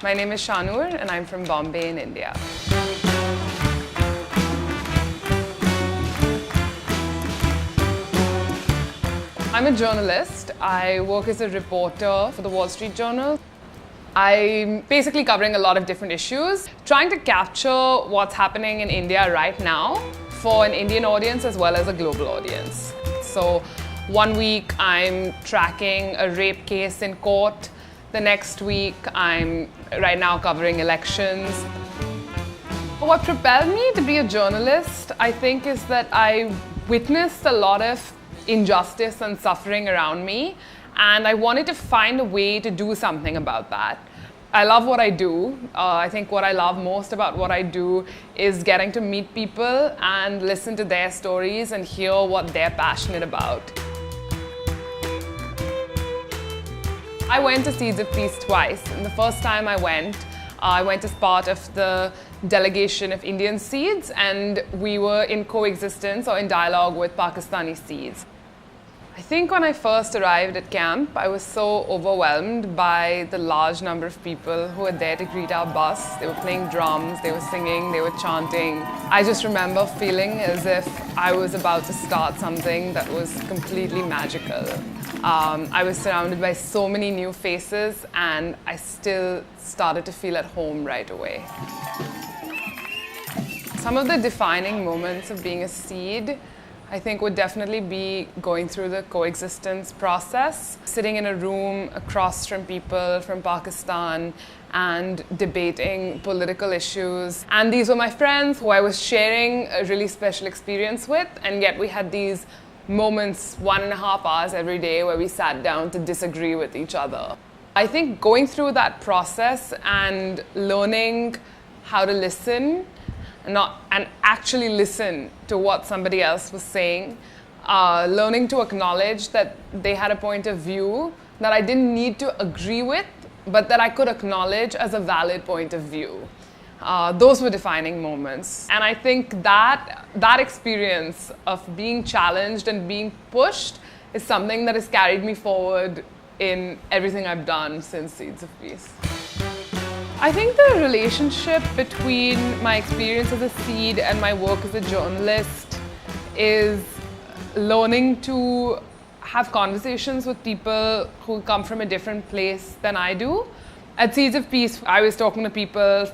My name is Shanoor and I'm from Bombay in India. I'm a journalist. I work as a reporter for the Wall Street Journal. I'm basically covering a lot of different issues, trying to capture what's happening in India right now for an Indian audience as well as a global audience. So one week I'm tracking a rape case in court. The next week I'm right now covering elections. What propelled me to be a journalist, I think, is that I witnessed a lot of injustice and suffering around me, and I wanted to find a way to do something about that. I love what I do. I think what I love most about what I do is getting to meet people and listen to their stories and hear what they're passionate about. I went to Seeds of Peace twice, and the first time I went as part of the delegation of Indian Seeds, and we were in coexistence or in dialogue with Pakistani Seeds. I think when I first arrived at camp, I was so overwhelmed by the large number of people who were there to greet our bus. They were playing drums, they were singing, they were chanting. I just remember feeling as if I was about to start something that was completely magical. I was surrounded by so many new faces, and I still started to feel at home right away. Some of the defining moments of being a seed, I think, would definitely be going through the coexistence process, sitting in a room across from people from Pakistan and debating political issues. And these were my friends who I was sharing a really special experience with, and yet we had these moments, 1.5 hours every day, where we sat down to disagree with each other. I think going through that process and learning how to listen and actually listen to what somebody else was saying, learning to acknowledge that they had a point of view that I didn't need to agree with, but that I could acknowledge as a valid point of view. Those were defining moments. And I think that experience of being challenged and being pushed is something that has carried me forward in everything I've done since Seeds of Peace. I think the relationship between my experience as a seed and my work as a journalist is learning to have conversations with people who come from a different place than I do. At Seeds of Peace, I was talking to people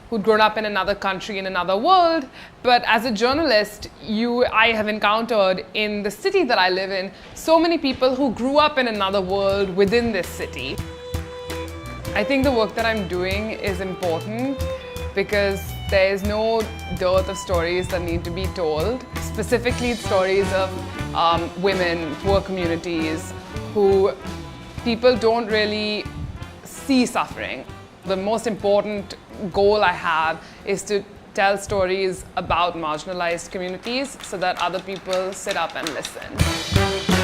who'd grown up in another country, in another world. But as a journalist, I have encountered in the city that I live in so many people who grew up in another world within this city. I think the work that I'm doing is important because there is no dearth of stories that need to be told. Specifically, stories of women, poor communities, who people don't really see suffering. The most important goal I have is to tell stories about marginalized communities so that other people sit up and listen.